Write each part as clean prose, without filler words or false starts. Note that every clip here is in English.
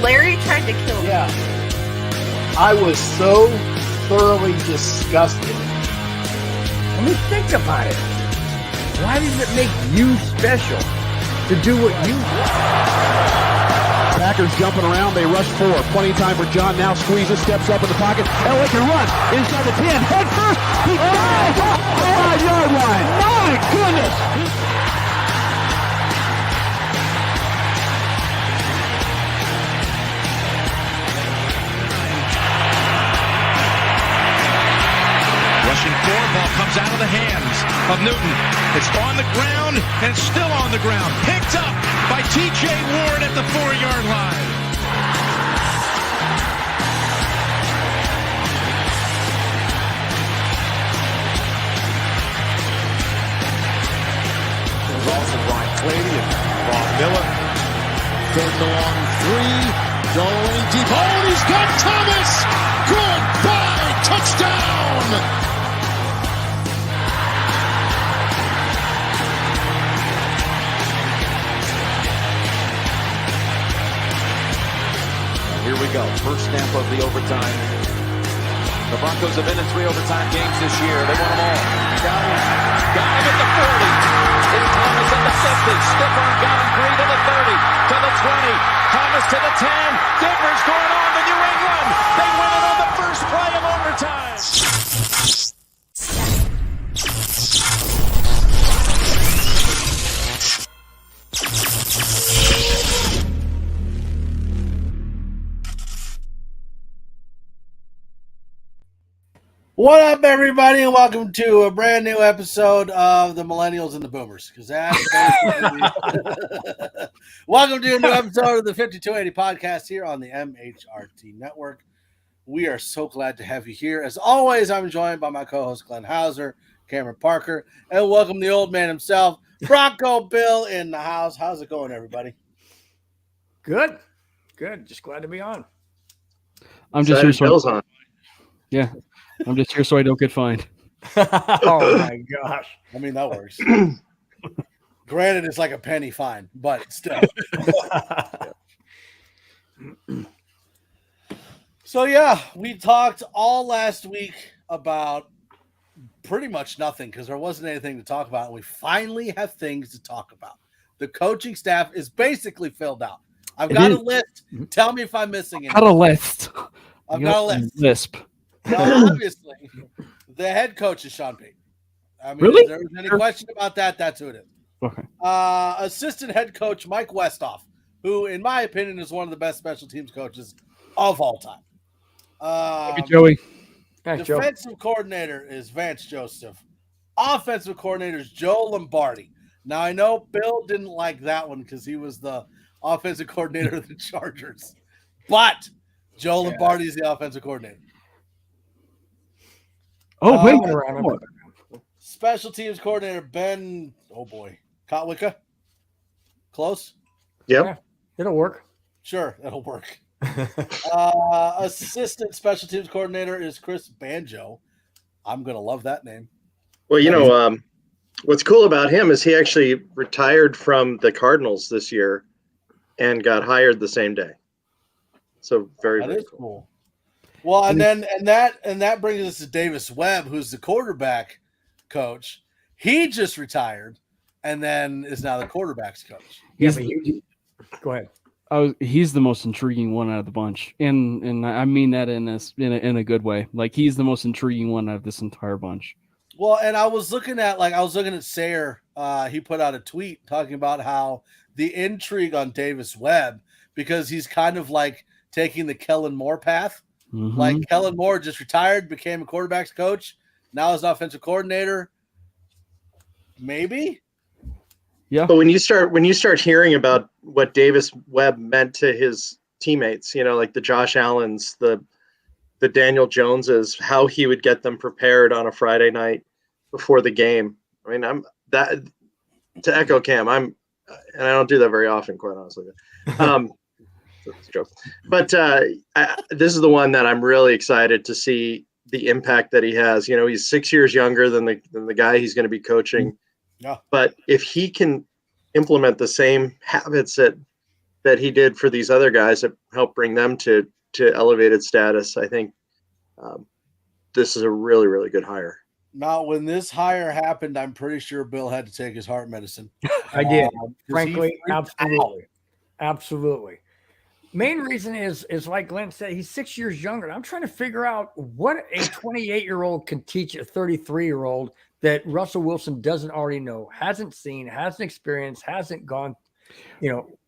Larry tried to kill me. Yeah. I was so thoroughly disgusted. I mean, think about it. Why does it make you special to do what you do? Packers jumping around. They rush 4. Plenty of time for John. Now squeezes, steps up in the pocket. Elway can run inside the 10. Head first. He dives off the 5-yard line. My goodness. Rushing 4, ball comes out of the hands of Newton. It's on the ground, and it's still on the ground. Picked up by T.J. Ward at the 4-yard line. There's also Brian Clady and Bob Miller. Third and long 3. Going deep. Oh, and he's got Thomas. Goodbye. Touchdown. Here we go. First snap of the overtime. The Broncos have been in 3 overtime games this year. They won them all. Got him at the 40. It's Thomas at the 50. Stifford got him 3 to the 30, to the 20. Thomas to the 10. Denver's going on to New England. They win it on the first play of overtime. What up, everybody, and welcome to a brand new episode of the Millennials and the Boomers. Because that's welcome to a new episode of the 5280 podcast here on the MHRT Network. We are so glad to have you here. As always, I'm joined by my co-host Glenn Hauser, Cameron Parker, and welcome the old man himself, Bronco Bill, in the house. How's it going, everybody? Good. Just glad to be on. I'm just here Bill's on. Yeah. I'm just here so I don't get fined. Oh my gosh. I mean, that works. Granted, it's like a penny fine, but still. So, yeah, we talked all last week about pretty much nothing because there wasn't anything to talk about. And we finally have things to talk about. The coaching staff is basically filled out. I've got a list. Tell me if I'm missing anything. Got a list. I've got a list. Lisp. Now, obviously, the head coach is Sean Payton. I mean, Really? if there was any question about that, that's who it is. Okay. Assistant head coach Mike Westhoff, who, in my opinion, is one of the best special teams coaches of all time. Thank you, Joey. Thanks, Joe. Defensive coordinator is Vance Joseph. Offensive coordinator is Joe Lombardi. Now, I know Bill didn't like that one because he was the offensive coordinator of the Chargers. But Joe Lombardi is the offensive coordinator. Oh, wait. Special teams coordinator Ben, Kotwicka. Close? Yep. Yeah, it'll work. Sure, it'll work. Assistant special teams coordinator is Chris Banjo. I'm going to love that name. Well, you know, what's cool about him is he actually retired from the Cardinals this year and got hired the same day. So very, That very is cool. Well, and that brings us to Davis Webb, who's the quarterback coach. He just retired and then is now the quarterback's coach. Go ahead. He's the most intriguing one out of the bunch, and I mean that in a good way. Like, he's the most intriguing one out of this entire bunch. Well, and I was looking at Sayre. He put out a tweet talking about how the intrigue on Davis Webb, because he's kind of like taking the Kellen Moore path. Mm-hmm. Like, Kellen Moore just retired, became a quarterback's coach. Now he's an offensive coordinator. Maybe. Yeah. But when you start hearing about what Davis Webb meant to his teammates, you know, like the Josh Allens, the Daniel Joneses, how he would get them prepared on a Friday night before the game. I mean, I'm that to echo Cam. And I don't do that very often, quite honestly. That's a joke. But this is the one that I'm really excited to see the impact that he has. You know, he's 6 years younger than the guy he's going to be coaching. Yeah. But if he can implement the same habits that he did for these other guys that helped bring them to elevated status, I think this is a really, really good hire. Now, when this hire happened, I'm pretty sure Bill had to take his heart medicine. I did. 'Cause he Frankly, freaked out. absolutely. Absolutely. Main reason is like Glenn said, he's 6 years younger. I'm trying to figure out what a 28-year-old can teach a 33-year-old that Russell Wilson doesn't already know, hasn't seen, hasn't experienced, hasn't gone,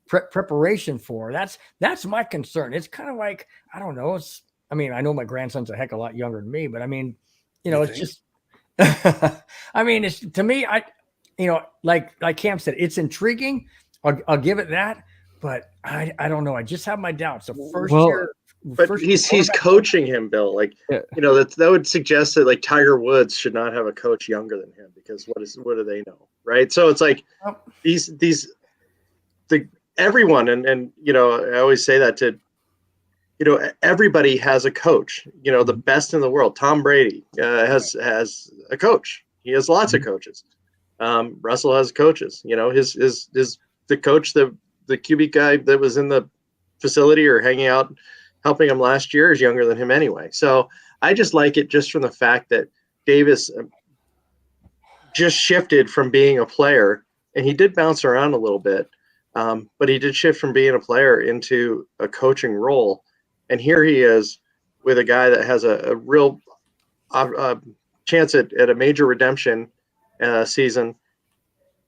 preparation for. That's my concern. It's kind of like, I don't know. I know my grandson's a heck of a lot younger than me, but I mean, it's just, I mean, it's to me, like Cam said, it's intriguing. I'll give it that, but I don't know. I just have my doubts. The first year, but he's coaching him, Bill. Like, that would suggest that like Tiger Woods should not have a coach younger than him, because what do they know, right? So it's like everyone, and I always say that to, everybody has a coach. The best in the world. Tom Brady has a coach. He has lots of coaches. Russell has coaches. His the coach, the QB guy that was in the facility or hanging out helping him last year is younger than him anyway. So I just like it just from the fact that Davis just shifted from being a player, and he did bounce around a little bit, but he did shift from being a player into a coaching role. And here he is with a guy that has a real chance at a major redemption season,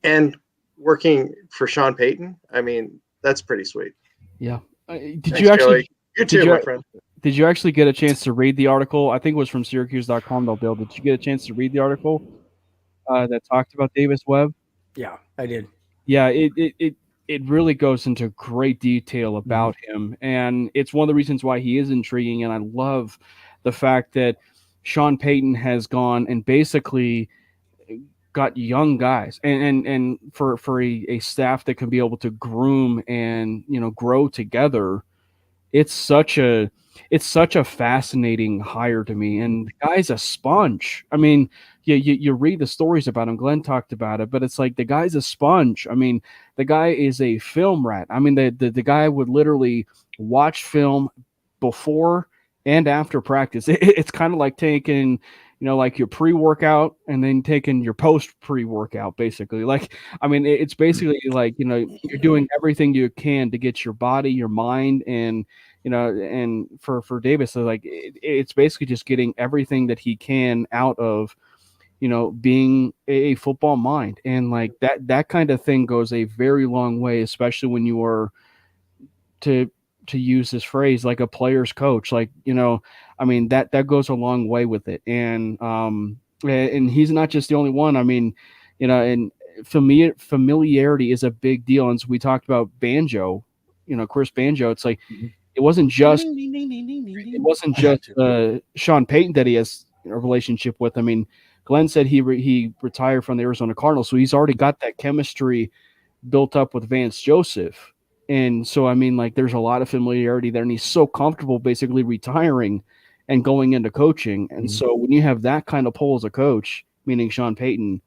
and working for Sean Payton. I mean, that's pretty sweet. Yeah. Did Thanks, you actually? Joey. You too, my friend. Did you actually get a chance to read the article? I think it was from Syracuse.com, though, Bill. Did you get a chance to read the article that talked about Davis Webb? Yeah, I did. Yeah, it really goes into great detail about him, and it's one of the reasons why he is intriguing. And I love the fact that Sean Payton has gone and basically got young guys, and for a staff that can be able to groom and grow together. It's such a fascinating hire to me, and the guy's a sponge. I mean, you read the stories about him. Glenn talked about it, but it's like the guy's a sponge. I mean, the guy is a film rat. I mean, the guy would literally watch film before and after practice. It's kind of like taking, like your pre-workout and then taking your post-pre-workout, basically. Like, I mean, it's basically like, you're doing everything you can to get your body, your mind, and, and for Davis, so like, it's basically just getting everything that he can out of, being a football mind. And like that kind of thing goes a very long way, especially when you are, to use this phrase, like a player's coach. Like, I mean, that goes a long way with it. And he's not just the only one. I mean, and familiarity is a big deal. And so we talked about Banjo, Chris Banjo. It's like, it wasn't just Sean Payton that he has a relationship with. I mean, Glenn said he retired from the Arizona Cardinals, so he's already got that chemistry built up with Vance Joseph. And so, I mean, like, there's a lot of familiarity there, and he's so comfortable basically retiring and going into coaching. And so when you have that kind of pull as a coach, meaning Sean Payton,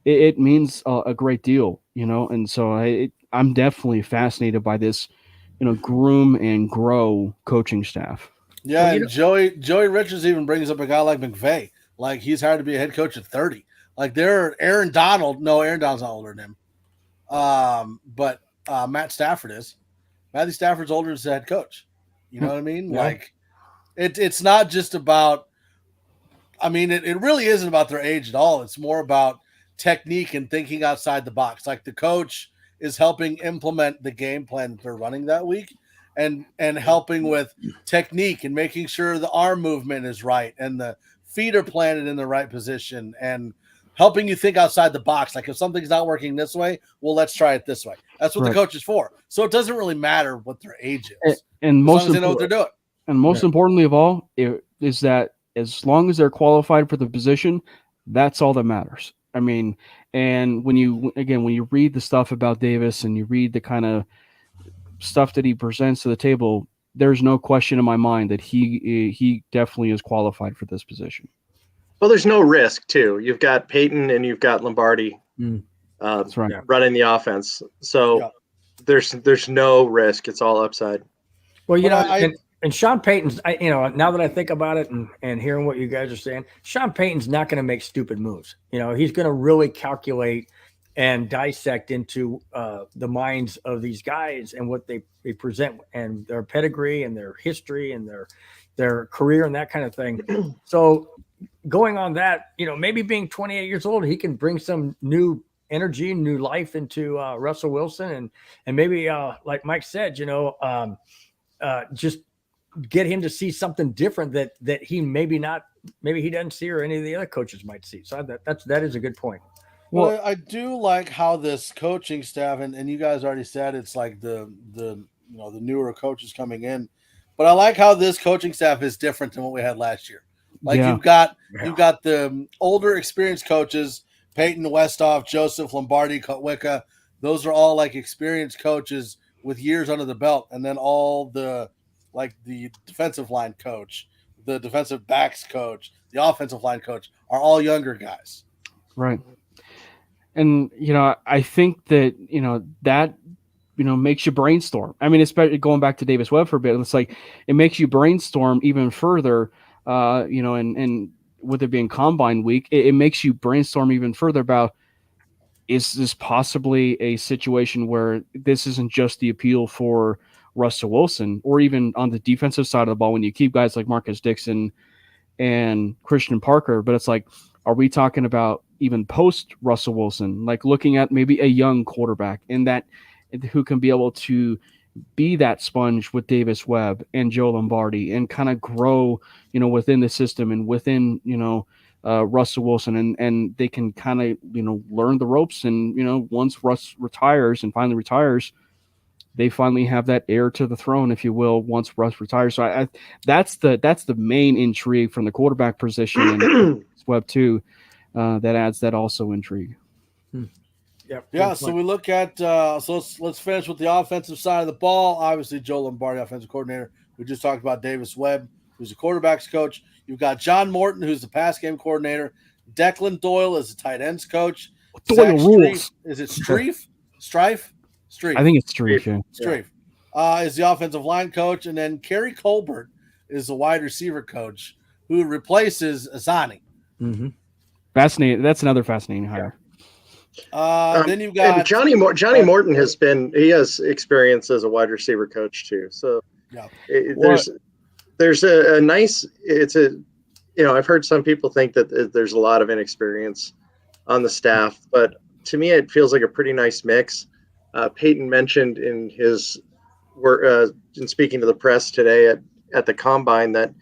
it means a great deal, And so I'm definitely fascinated by this, groom and grow coaching staff. Yeah, and Joey Richards even brings up a guy like McVay. Like, he's hired to be a head coach at 30. Like, Aaron Donald's not older than him. But Matt Stafford is. Matthew Stafford's older as the head coach. You know what I mean? Yeah. Like, it's not just about, I mean, it really isn't about their age at all. It's more about technique and thinking outside the box. Like, the coach is helping implement the game plan that they're running that week, and helping with technique and making sure the arm movement is right and the feet are planted in the right position, and helping you think outside the box. Like, if something's not working this way, well, let's try it this way. That's what the coach is for. So it doesn't really matter what their age is, and as long as they know what they're doing. And most importantly of all, is that as long as they're qualified for the position, that's all that matters. I mean, and when you read the stuff about Davis and you read the kind of stuff that he presents to the table, there's no question in my mind that he definitely is qualified for this position. Well, there's no risk too. You've got Peyton and you've got Lombardi. That's right. running the offense. So there's no risk. It's all upside. Well, and Sean Payton's, now that I think about it and hearing what you guys are saying, Sean Payton's not going to make stupid moves. He's going to really calculate and dissect into the minds of these guys and what they present and their pedigree and their history and their career and that kind of thing. So going on that, maybe being 28 years old, he can bring some new energy, new life into Russell Wilson, and maybe like Mike said, just get him to see something different that he maybe he doesn't see or any of the other coaches might see. So that is a good point. Well, I do like how this coaching staff, and you guys already said it's like the newer coaches coming in, but I like how this coaching staff is different than what we had last year. Like you've got the older experienced coaches, Peyton, Westhoff, Joseph, Lombardi, Kotwicka. Those are all like experienced coaches with years under the belt, and then all the defensive line coach, the defensive backs coach, the offensive line coach are all younger guys. Right. And, I think that, that, makes you brainstorm. I mean, especially going back to Davis Webb for a bit, it's like it makes you brainstorm even further, and with it being combine week, it makes you brainstorm even further about, is this possibly a situation where this isn't just the appeal for Russell Wilson, or even on the defensive side of the ball when you keep guys like Marcus Dixon and Christian Parker, but it's like, are we talking about even post Russell Wilson, like looking at maybe a young quarterback and that who can be able to be that sponge with Davis Webb and Joe Lombardi and kind of grow, within the system and within, Russell Wilson, and they can kind of, learn the ropes. And, once Russ retires and finally retires, they finally have that heir to the throne, if you will, once Russ retires. So that's the main intrigue from the quarterback position and Webb too. That adds that also intrigue. Yeah. So we look at let's finish with the offensive side of the ball. Obviously, Joe Lombardi, offensive coordinator. We just talked about Davis Webb, who's the quarterback's coach. You've got John Morton, who's the pass game coordinator. Declan Doyle is the tight ends coach. Doyle rules. Is it Strife? Strife? I think it's Strife. Yeah. Strife is the offensive line coach, and then Kerry Colbert is the wide receiver coach who replaces Asani. Mm-hmm. Fascinating. That's another fascinating hire. Then you've got Johnny Morton he has experience as a wide receiver coach too. So there's a nice, I've heard some people think that there's a lot of inexperience on the staff, but to me, it feels like a pretty nice mix. Peyton mentioned in his work, in speaking to the press today at the combine that,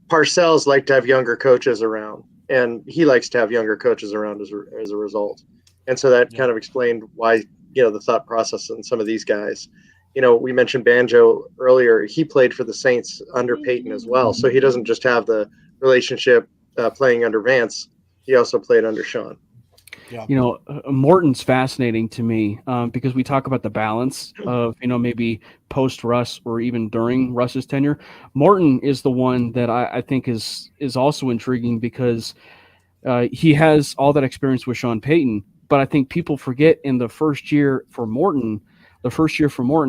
Parcells like to have younger coaches around, and he likes to have younger coaches around as a result. And so that kind of explained why, the thought process in some of these guys. We mentioned Banjo earlier. He played for the Saints under Peyton as well. So he doesn't just have the relationship playing under Vance. He also played under Sean. Yeah. Morton's fascinating to me because we talk about the balance of, maybe post Russ or even during Russ's tenure. Morton is the one that I think is also intriguing because he has all that experience with Sean Payton. But I think people forget in the first year for Morton,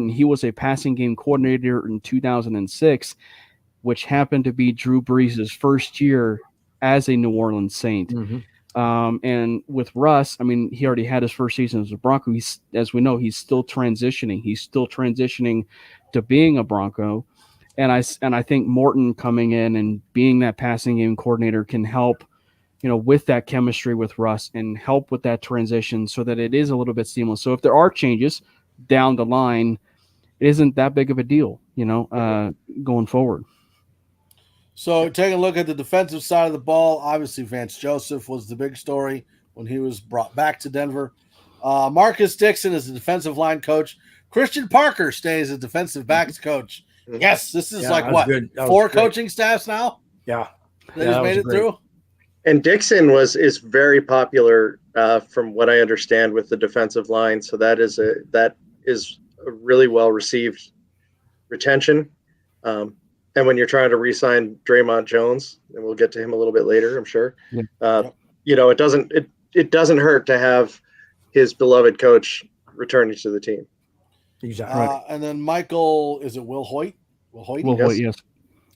he was a passing game coordinator in 2006, which happened to be Drew Brees' first year as a New Orleans Saint. Mm-hmm. And with Russ, he already had his first season as a Bronco. As we know, he's still transitioning. He's still transitioning to being a Bronco. And I think Morton coming in and being that passing game coordinator can help, with that chemistry with Russ and help with that transition so that it is a little bit seamless. So if there are changes down the line, it isn't that big of a deal, going forward. So taking a look at the defensive side of the ball, obviously Vance Joseph was the big story when he was brought back to Denver. Marcus Dixon is the defensive line coach. Christian Parker stays as defensive backs coach. Yes, this is four coaching staffs now? Yeah. That has made it through? And Dixon is very popular from what I understand with the defensive line. So that is a really well received retention. And when you're trying to re-sign Draymond Jones, and we'll get to him a little bit later, I'm sure. It doesn't hurt to have his beloved coach returning to the team. Exactly. And then Michael, is it Will Hoyt? Will Hoyt? Will Hoyt, yes.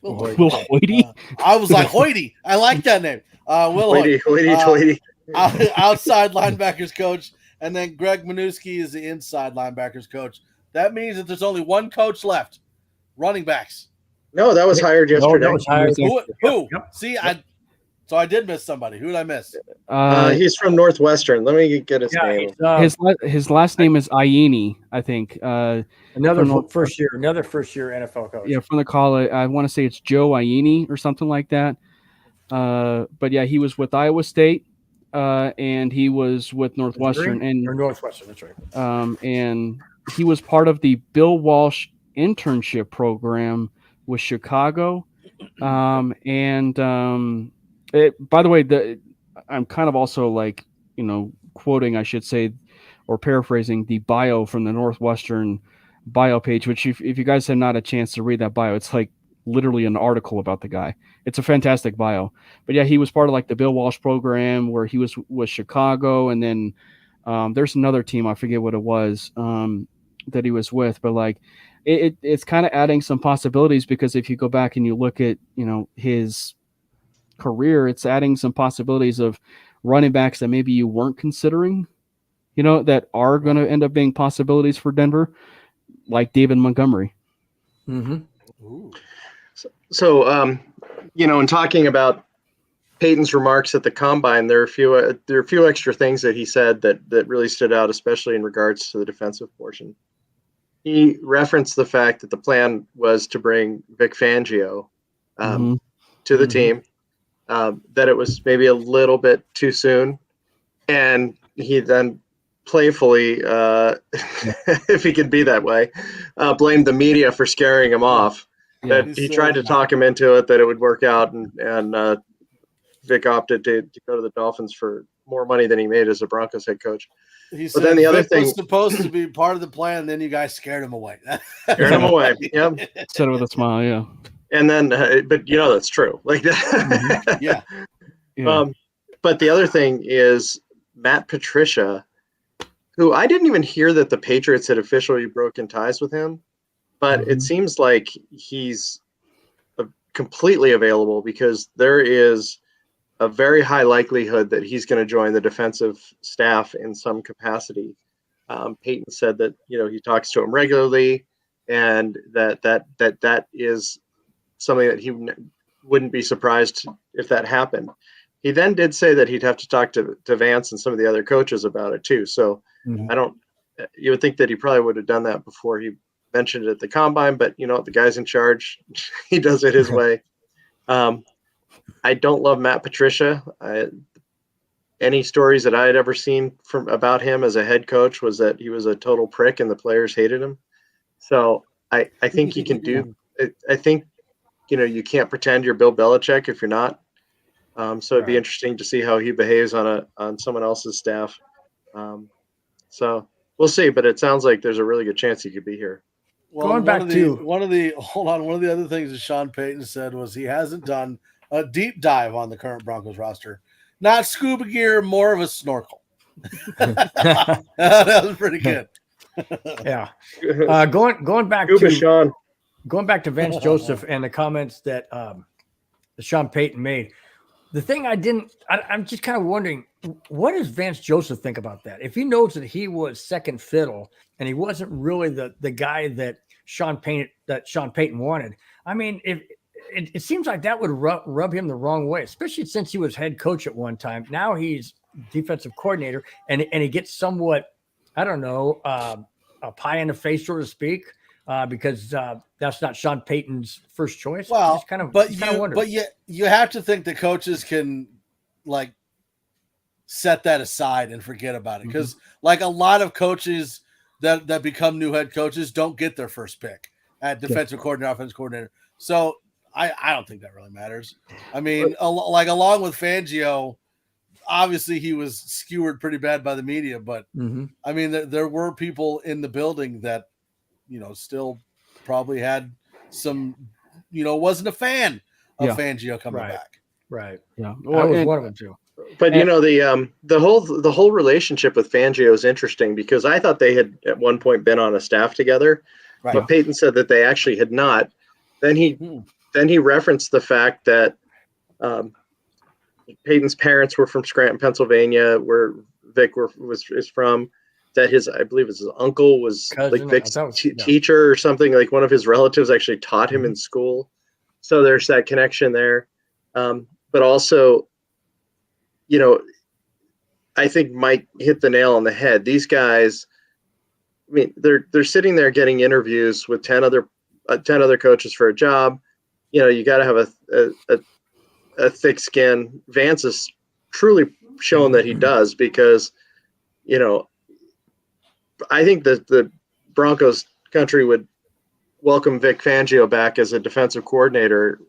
Will Hoyt. Will Okay. Hoyty? I was like, Hoyty. I like that name. Will Hoyt. Hoity. Outside linebackers coach. And then Greg Minuski is the inside linebackers coach. That means that there's only one coach left. Running backs. No, that was hired yesterday. No, that was hired. Who? Yep. See, so I did miss somebody. Who did I miss? He's from Northwestern. Let me get his name. His last name is Ieni, I think. Another first year NFL coach. Yeah, from the college. I want to say it's Joe Ieni or something like that. But yeah, he was with Iowa State, and he was with Northwestern, or Northwestern. That's right. And he was part of the Bill Walsh internship program with Chicago. By the way, I'm kind of also like, quoting, I should say, or paraphrasing the bio from the Northwestern bio page, which if you guys have not a chance to read that bio, it's like literally an article about the guy. It's a fantastic bio. But yeah, he was part of like the Bill Walsh program where he was with Chicago. And then there's another team, I forget what it was, that he was with, but like it's kind of adding some possibilities, because if you go back and you look at, his career, it's adding some possibilities of running backs that maybe you weren't considering, that are going to end up being possibilities for Denver, like David Montgomery. Mm-hmm. So, in talking about Peyton's remarks at the combine, there are a few extra things that he said that really stood out, especially in regards to the defensive portion. He referenced the fact that the plan was to bring Vic Fangio to the team, that it was maybe a little bit too soon, and he then playfully, if he could be that way, blamed the media for scaring him off. Yeah. That he tried to talk him into it, that it would work out, and Vic opted to go to the Dolphins for more money than he made as a Broncos head coach. He said then the other Vic thing was supposed to be part of the plan, and then you guys scared him away. Scared him away. Yeah. Said it with a smile. Yeah. And then, but that's true. Like that. Yeah. But the other thing is Matt Patricia, who I didn't even hear that the Patriots had officially broken ties with him, but it seems like he's completely available, because there is a very high likelihood that he's going to join the defensive staff in some capacity. Peyton said that, he talks to him regularly, and that is something that he wouldn't be surprised if that happened. He then did say that he'd have to talk to Vance and some of the other coaches about it too. So you would think that he probably would have done that before he mentioned it at the combine, but the guy's in charge. He does it his way. I don't love Matt Patricia. Any stories that I had ever seen about him as a head coach was that he was a total prick and the players hated him. So I think you can do. I think you can't pretend you're Bill Belichick if you're not. So it'd be interesting to see how he behaves on someone else's staff. So we'll see. But it sounds like there's a really good chance he could be here. Well, one of the other things that Sean Payton said was he hasn't done a deep dive on the current Broncos roster. Not scuba gear, more of a snorkel. That was pretty good. Yeah. Going back to Vance Joseph and the comments that Sean Payton made. The thing I'm just kind of wondering, what does Vance Joseph think about that? If he knows that he was second fiddle and he wasn't really the guy that Sean Payton wanted, I mean, if it seems like that would rub him the wrong way, especially since he was head coach at one time. Now he's defensive coordinator, and he gets somewhat, I don't know, a pie in the face, so to speak, because that's not Sean Payton's first choice. Well, but you have to think the coaches can like set that aside and forget about it, because like a lot of coaches that become new head coaches don't get their first pick at defensive coordinator, offensive coordinator. So I don't think that really matters. I mean, along with Fangio, obviously he was skewered pretty bad by the media, but I mean, there were people in the building that, still probably had some, wasn't a fan of Fangio coming back. Right. Yeah. I was one of them too. But you know, the whole relationship with Fangio is interesting because I thought they had at one point been on a staff together, Right. but Peyton said that they actually had not. Then he referenced the fact that Peyton's parents were from Scranton, Pennsylvania, where Vic is from. That I believe his uncle was Cousin, like Vic's teacher or something. Like one of his relatives actually taught him in school. So there's that connection there. But also, you know, I think Mike hit the nail on the head. These guys, I mean, they're sitting there getting interviews with 10 other coaches for a job. You know, you got to have a thick skin. Vance has truly shown that he does because, you know, I think that the Broncos country would welcome Vic Fangio back as a defensive coordinator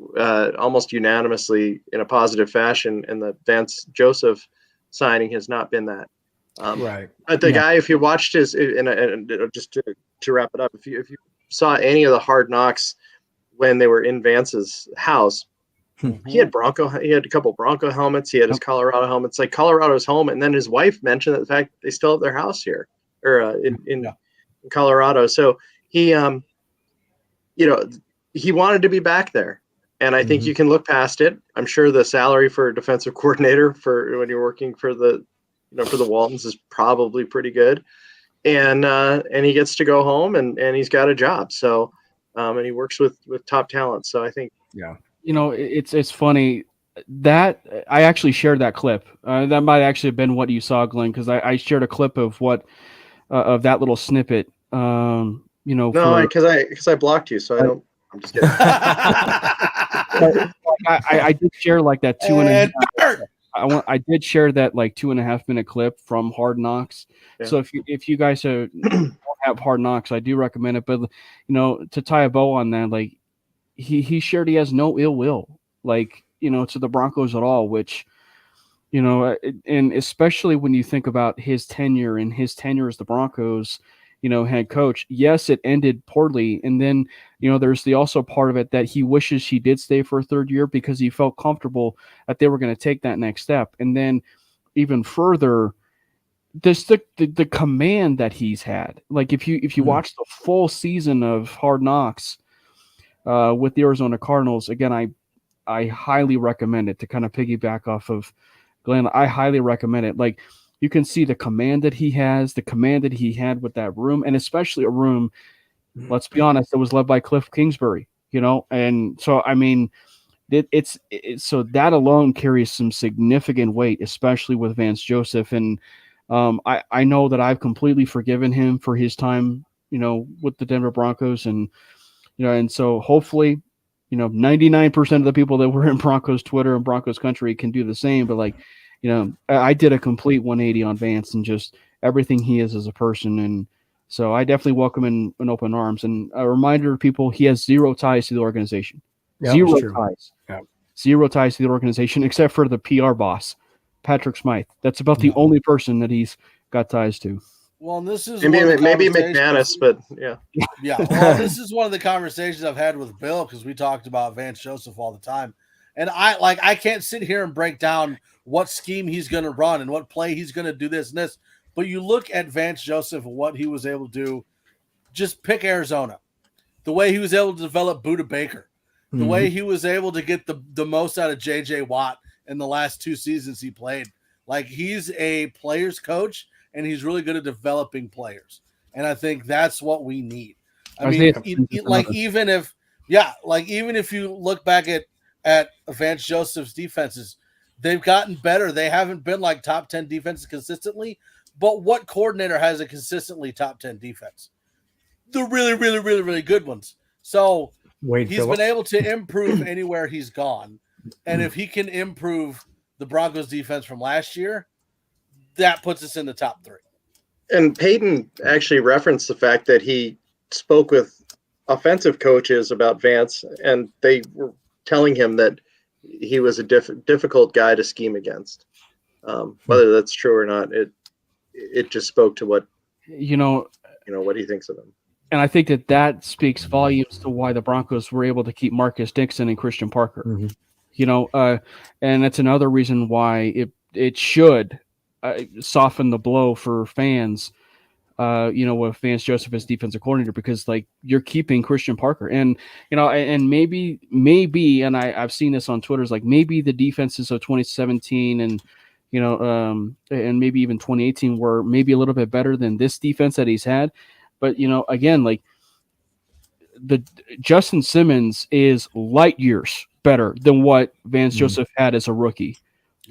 almost unanimously in a positive fashion, and the Vance Joseph signing has not been that. Right. But the guy, if you watched his, and just to wrap it up, if you saw any of the Hard Knocks when they were in Vance's house, he had a couple Bronco helmets. He had his Colorado helmets, like Colorado's home. And then his wife mentioned the fact they still have their house here or in Colorado. So he, you know, he wanted to be back there. And I think you can look past it. I'm sure the salary for a defensive coordinator for when you're working for the Waltons is probably pretty good. And he gets to go home and he's got a job. So, and he works with top talent. So I think, you know, it's funny that I actually shared that clip. That might actually have been what you saw, Glenn, because I shared a clip of what of that little snippet. You know, no, because I blocked you, so I don't. I'm just kidding. I did share like that 2.5. I did share that like 2.5 minute clip from Hard Knocks. Yeah. So if you guys don't have Hard Knocks, I do recommend it. But you know, to tie a bow on that, like he shared he has no ill will, like, you know, to the Broncos at all. Which, you know, and especially when you think about his tenure as the Broncos, you know, head coach. Yes, it ended poorly, and then, you know, there's the also part of it that he wishes he did stay for a third year because he felt comfortable that they were going to take that next step. And then even further, this the command that he's had. Like if you watch the full season of Hard Knocks with the Arizona Cardinals, again, I highly recommend it. To kind of piggyback off of Glenn, I highly recommend it. Like, you can see the command that he has, the command that he had with that room, and especially a room, let's be honest, that was led by Cliff Kingsbury, you know? And so, I mean, it's so that alone carries some significant weight, especially with Vance Joseph. And I know that I've completely forgiven him for his time, you know, with the Denver Broncos. And, you know, and so hopefully, you know, 99% of the people that were in Broncos Twitter and Broncos country can do the same. But, like, you know, I did a complete 180 on Vance and just everything he is as a person. And so I definitely welcome him in open arms. And a reminder to people, he has zero ties to the organization. Yeah, zero ties. Yeah. Zero ties to the organization except for the PR boss, Patrick Smythe. That's about the only person that he's got ties to. Well, this is maybe McManus, but yeah. Well, this is one of the conversations I've had with Bill because we talked about Vance Joseph all the time. And I can't sit here and break down what scheme he's going to run and what play he's going to do this and this. But you look at Vance Joseph and what he was able to do. Just pick Arizona. The way he was able to develop Budda Baker. The way he was able to get the most out of J.J. Watt in the last 2 seasons he played. Like, he's a player's coach, and he's really good at developing players. And I think that's what we need. I mean, even if you look back at Vance Joseph's defenses, they've gotten better. They haven't been like top 10 defenses consistently, but what coordinator has a consistently top 10 defense? The really, really, really, really good ones. So he's been able to improve anywhere he's gone. And if he can improve the Broncos defense from last year, that puts us in the top 3. And Peyton actually referenced the fact that he spoke with offensive coaches about Vance, and they were telling him that he was a difficult guy to scheme against. Whether that's true or not, it just spoke to what what he thinks of him. And I think that speaks volumes to why the Broncos were able to keep Marcus Dixon and Christian Parker. You know, and that's another reason why it should soften the blow for fans. With Vance Joseph as defensive coordinator, because like you're keeping Christian Parker, and and maybe, and I've seen this on Twitter, is like maybe the defenses of 2017 and and maybe even 2018 were maybe a little bit better than this defense that he's had, but again, like the Justin Simmons is light years better than what Vance Joseph had as a rookie.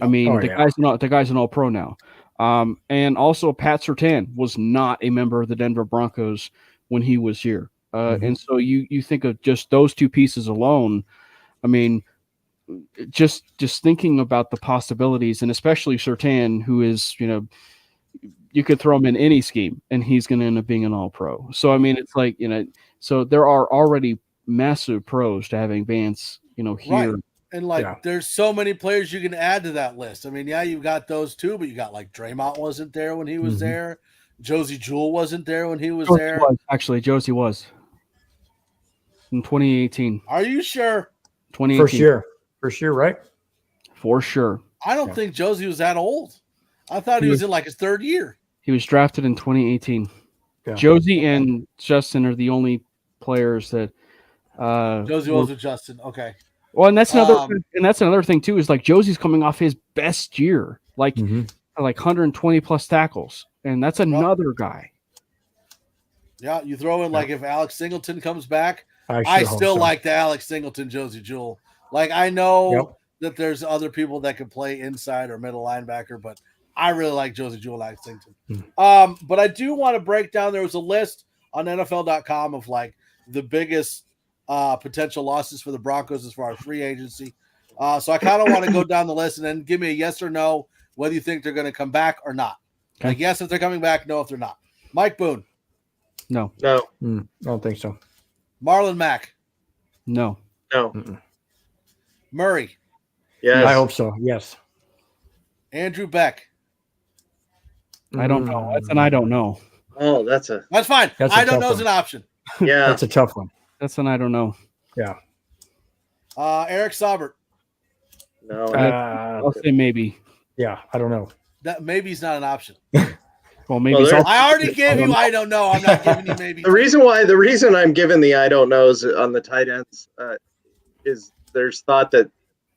I mean, the guy's an all-pro now. And also Pat Surtain was not a member of the Denver Broncos when he was here. And so you think of just those two pieces alone. I mean, just thinking about the possibilities, and especially Surtain, who is, you could throw him in any scheme and he's going to end up being an all-pro. So, I mean, it's like, so there are already massive pros to having Vance, here. Right. And there's so many players you can add to that list. I mean, you've got those two, but you got like Draymond wasn't there when he was there. Josie Jewell wasn't there when he was there. Actually, Josie was in 2018. Are you sure? 2018. For sure, right? For sure. I don't think Josie was that old. I thought he was in like his third year. He was drafted in 2018. Yeah. Josie and Justin are the only players that Josie was with Justin. Okay. Well, and that's another thing too, is like Josie's coming off his best year, like 120 plus tackles, and that's another guy. Yeah, you throw in like if Alex Singleton comes back, I still like the Alex Singleton, Josie Jewell. Like I know that there's other people that can play inside or middle linebacker, but I really like Josie Jewell, Alex Singleton. But I do want to break down. There was a list on NFL.com of like the biggest potential losses for the Broncos as far as free agency. So I kind of want to go down the list and then give me a yes or no whether you think they're going to come back or not. Okay. Like yes if they're coming back, no if they're not. Mike Boone. No. I don't think so. Marlon Mack. No. Murray. Yes. I hope so. Yes. Andrew Beck. I don't know. That's an I don't know. Oh, that's fine. I don't know is an option. Yeah. That's a tough one. That's an I don't know. Yeah. Eric Saubert. No. I'll say maybe. Yeah, I don't know. That maybe's not an option. Well, maybe. I already gave you I don't know. I'm not giving you maybe. The reason I'm giving the I don't know is on the tight ends is there's thought that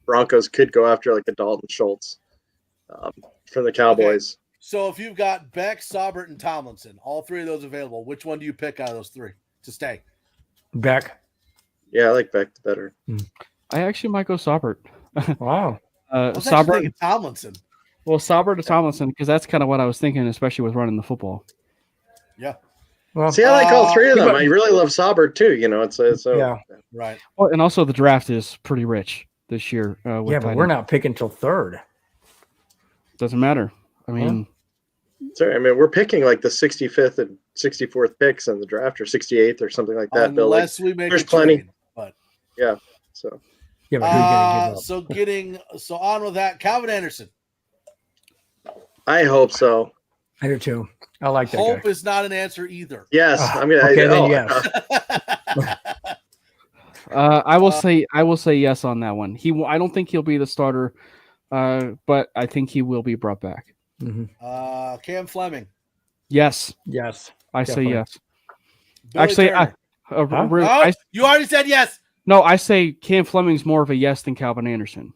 Broncos could go after like a Dalton Schultz from the Cowboys. Okay. So if you've got Beck, Saubert, and Tomlinson, all three of those available, which one do you pick out of those three to stay? Beck. Yeah, I like Beck better. I actually might go Saubert. Wow. Saubert Tomlinson. Well, Saubert to Tomlinson, because that's kind of what I was thinking, especially with running the football. Yeah. Well, see, I like all three of them. I really love Saubert too. Yeah. Right. Well, and also the draft is pretty rich this year. But we're not picking till third. Doesn't matter. I mean, sorry, we're picking like the 65th and 64th picks in the draft, or 68th or something like that. Unless we make there's plenty. Trade, but yeah. So yeah, but who are you gonna give up? So on with that, Calvin Anderson. I hope so. I do too. I like that. Hope guy. is not an answer either. Yes, yes. I will say yes on that one. I don't think he'll be the starter, but I think he will be brought back. Cam Fleming. Yes. I say yes. Billy Actually, you already said yes. No, I say Cam Fleming's more of a yes than Calvin Anderson,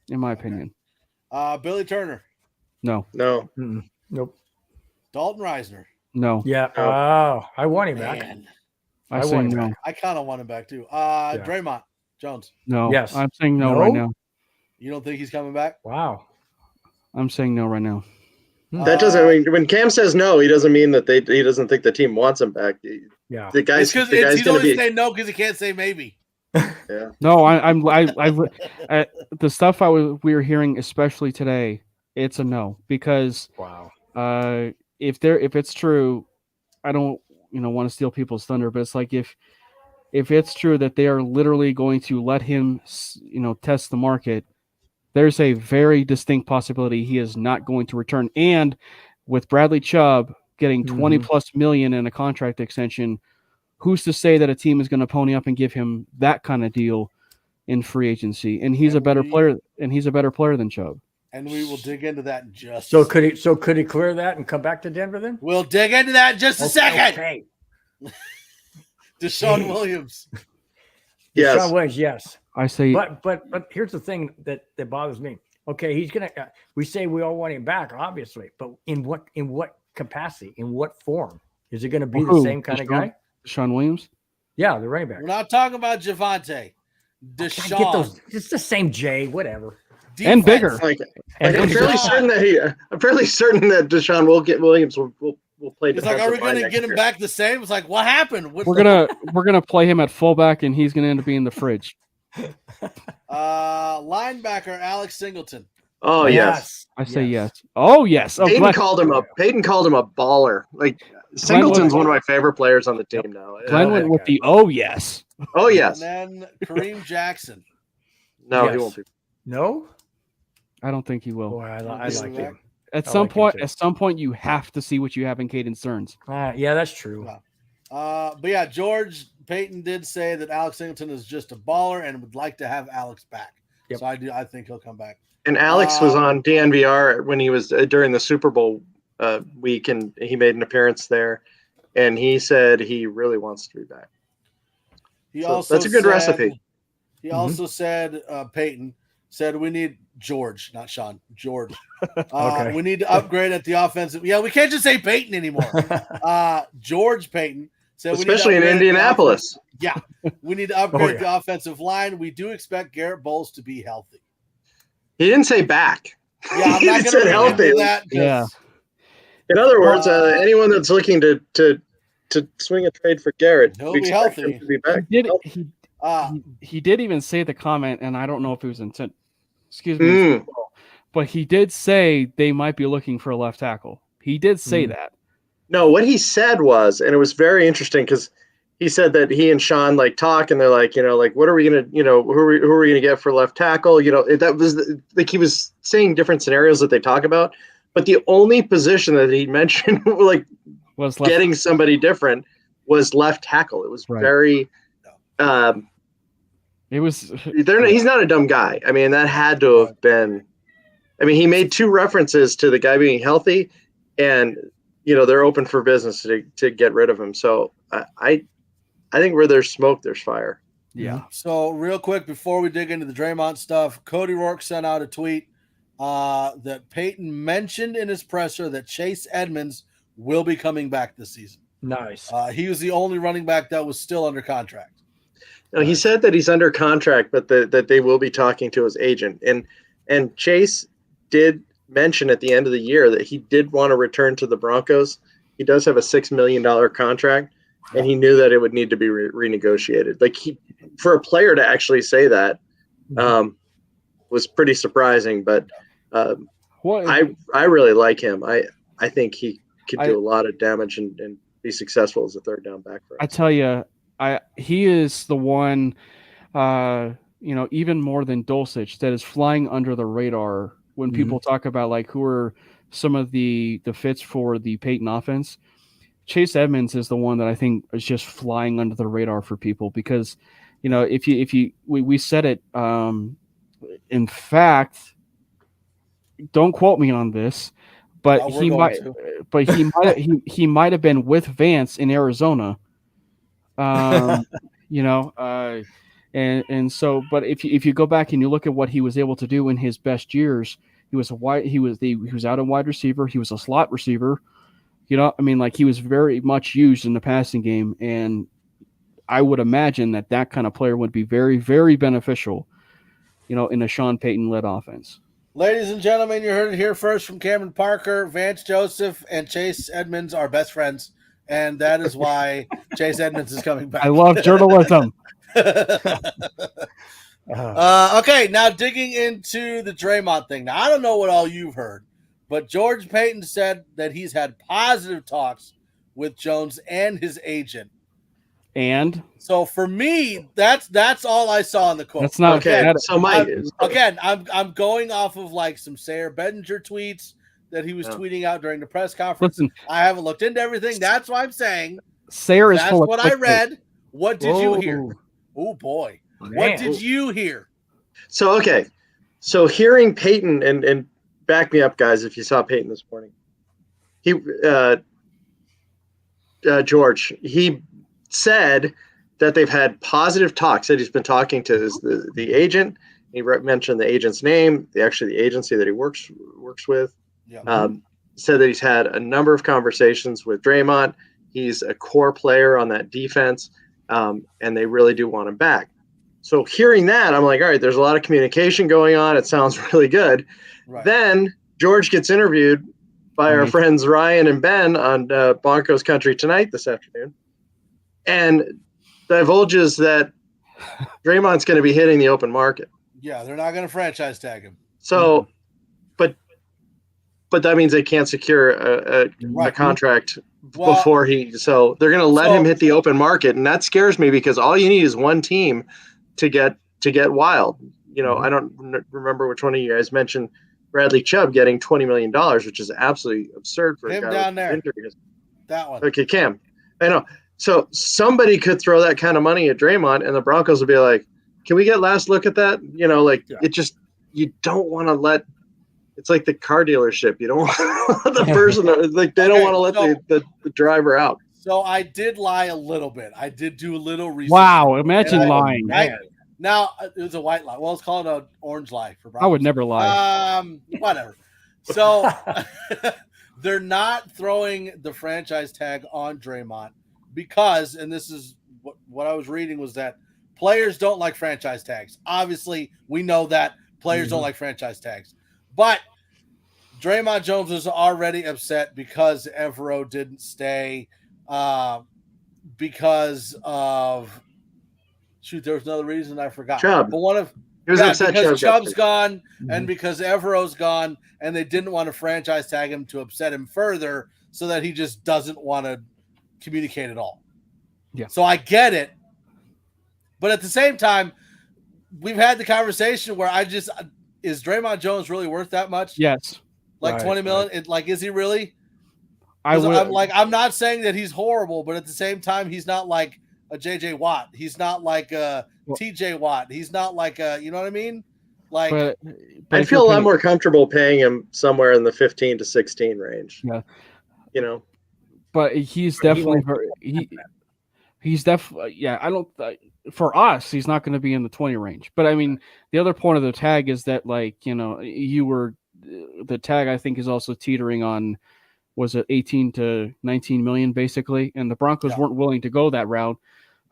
in my opinion. Billy Turner. No. Nope. Dalton Reisner. No. Yeah. Oh, I want him back. I say no. I kind of want him back too. Draymond Jones. No. Yes. I'm saying no right now. You don't think he's coming back? Wow. I'm saying no right now. That doesn't mean when Cam says no, he doesn't mean that he doesn't think the team wants him back. Yeah. The guy's he's only saying no because he can't say maybe. Yeah. No, I'm the stuff we were hearing, especially today, it's a no, because wow. If it's true, I don't want to steal people's thunder, but it's like if it's true that they are literally going to let him test the market, there's a very distinct possibility he is not going to return. And with Bradley Chubb getting 20 plus million in a contract extension, who's to say that a team is going to pony up and give him that kind of deal in free agency? And he's a better player than Chubb. And we will dig into that in just So a second. could he clear that and come back to Denver then? We'll dig into that in just a second. Okay. Deshaun Williams. Yes. Deshaun Williams, yes. I say, But here's the thing that bothers me. Okay, he's gonna. We say we all want him back, obviously, but in what capacity? In what form? Is it going to be the same kind of guy? Deshaun Williams? Yeah, the running back. We're not talking about Javante. Deshaun. I get those. It's the same J, whatever. Defense. And bigger. I'm fairly certain that Deshaun Williams will play. He's like, are we going to get him back the same? It's like, what happened? We're gonna play him at fullback, and he's gonna end up being the fridge. Linebacker Alex Singleton. Oh yes. I say yes. Oh yes. Oh, Peyton called him a baller. Like Singleton's one of my favorite players on the team now. Glenn went with the yes. Oh yes. And then Kareem Jackson. No, he won't be. No, I don't think he will. boy, I like him. At some point, you have to see what you have in Caden Stearns. Yeah, that's true. But yeah, George Payton did say that Alex Singleton is just a baller and would like to have Alex back. Yep. So I think he'll come back. And Alex was on DNVR when he was during the Super Bowl week, and he made an appearance there, and he said he really wants to be back. That's a good recipe. He also said, Peyton said, we need George, not Sean, George. Okay. We need to upgrade at the offensive. Yeah, we can't just say Peyton anymore. George Payton said, especially in Indianapolis. Yeah, we need to upgrade the offensive line. We do expect Garrett Bowles to be healthy. He didn't say back. Yeah, I'm not going to healthy. That. Yeah. In other words, anyone that's looking to swing a trade for Garrett, he'll be healthy. To be back. He did even say the comment, and I don't know if it was intent. Excuse me, but he did say they might be looking for a left tackle. He did say that. No, what he said was, and it was very interesting because he said that he and Sean talk, and they're like, what are we gonna, who are we gonna get for left tackle? That was he was saying different scenarios that they talk about, but the only position that he mentioned was getting somebody different was left tackle. It was very. It was. He's not a dumb guy. I mean, that had to have been. I mean, he made two references to the guy being healthy, and they're open for business to get rid of him. So I think where there's smoke, there's fire. Yeah. So real quick before we dig into the Draymond stuff, Cody Rourke sent out a tweet that Peyton mentioned in his presser that Chase Edmonds will be coming back this season. Nice. He was the only running back that was still under contract. No, he said that he's under contract, but that they will be talking to his agent. And Chase did mention at the end of the year that he did want to return to the Broncos. He does have a $6 million contract, and he knew that it would need to be renegotiated. For a player to actually say that was pretty surprising. But I really like him. I think he could do a lot of damage and be successful as a third down back for us. I tell you, he is the one, even more than Dulcich, that is flying under the radar when people talk about who are some of the fits for the Peyton offense. Chase Edmonds is the one that I think is just flying under the radar for people because, we said it. In fact, don't quote me on this, but he might have been with Vance in Arizona. And so, but if you go back and you look at what he was able to do in his best years, he was out of wide receiver. He was a slot receiver. He was very much used in the passing game, and I would imagine that kind of player would be very, very beneficial, in a Sean Payton-led offense. Ladies and gentlemen, you heard it here first from Cameron Parker. Vance Joseph and Chase Edmonds are best friends, and that is why Chase Edmonds is coming back. I love journalism. Okay, now digging into the Draymond thing. Now, I don't know what all you've heard, but George Payton said that he's had positive talks with Jones and his agent. And so for me, that's all I saw in the quote. That's not okay. I'm going off of some Sayer Bedinger tweets that he was tweeting out during the press conference. Listen, I haven't looked into everything. That's why I'm saying Sayer is that's full of what I read. What did you hear? Oh boy. Man. What did you hear? So hearing Peyton and back me up, guys, if you saw Peyton this morning. He, George, he said that they've had positive talks, that he's been talking to the agent. He mentioned the agent's name, the agency that he works with. Yeah. Said that he's had a number of conversations with Draymond. He's a core player on that defense, and they really do want him back. So hearing that, I'm like, all right, there's a lot of communication going on. It sounds really good. Right. Then George gets interviewed by our friends Ryan and Ben on Broncos Country Tonight this afternoon, and divulges that Draymond's going to be hitting the open market. Yeah, they're not going to franchise tag him. So, but that means they can't secure a contract before he. So they're going to let him hit the open market, and that scares me because all you need is one team to get wild. You know, I don't remember which one of you guys mentioned Bradley Chubb getting $20 million, which is absolutely absurd for him a guy down there. Injury. That one. Okay, Cam. I know. So somebody could throw that kind of money at Draymond, and the Broncos would be like, "Can we get last look at that?" You know, like it just you don't want to let. It's like the car dealership. You don't want the person like they don't want to let the driver out. So I did lie a little bit. I did do a little research. Wow, imagine lying. Now it was a white lie. Well, it's called an orange lie for Broncos. I would never lie. Whatever. So they're not throwing the franchise tag on Draymond because, and this is what I was reading, was that players don't like franchise tags. Obviously, we know that players don't like franchise tags. But Draymond Jones was already upset because Evero didn't stay because of there was another reason I forgot. Chubb. But one of because Chubb's gone and because Evero's gone, and they didn't want to franchise tag him to upset him further, so that he just doesn't want to communicate at all. Yeah. So I get it, but at the same time, we've had the conversation where is Draymond Jones really worth that much? Yes. Like $20 million? Like, is he really? I'm not saying that he's horrible, but at the same time, he's not like a JJ Watt. He's not like a TJ Watt. He's not like a, you know what I mean? Like, but I feel a lot more comfortable paying him somewhere in the 15 to 16 range. Yeah. You know, but he's definitely he's definitely, yeah, I don't, for us, he's not going to be in the 20 range. But I mean, the other point of the tag is that, like, you know, the tag, I think, is also teetering on, was it 18 to 19 million basically? And the Broncos weren't willing to go that route.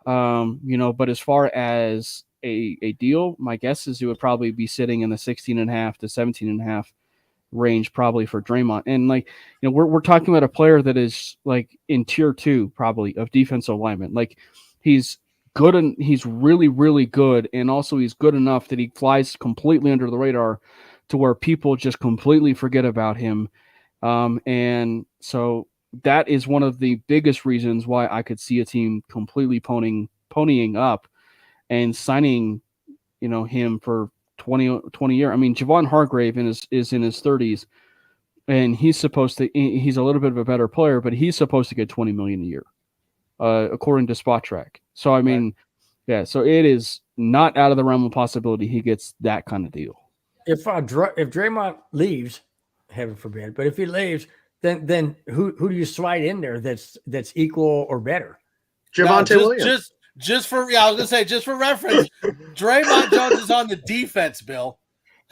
You know, but as far as a deal, my guess is it would probably be sitting in the 16.5 to 17.5 range, probably for Draymond. And, like, you know, we're talking about a player that is like in tier 2 probably of defensive lineman. Like, he's good and he's really, really good. And also he's good enough that he flies completely under the radar to where people just completely forget about him. And so that is one of the biggest reasons why I could see a team completely ponying up and signing, you know, him for 20 years. I mean, Javon Hargrave is in his 30s, and he's a little bit of a better player, but he's supposed to get 20 million a year, according to Spot Track. So, I mean, yeah, so it is not out of the realm of possibility he gets that kind of deal. If Draymond leaves, heaven forbid, but if he leaves, then who do you slide in there that's equal or better? Javonte Williams. Just for reference, Draymond Jones is on the defense, Bill.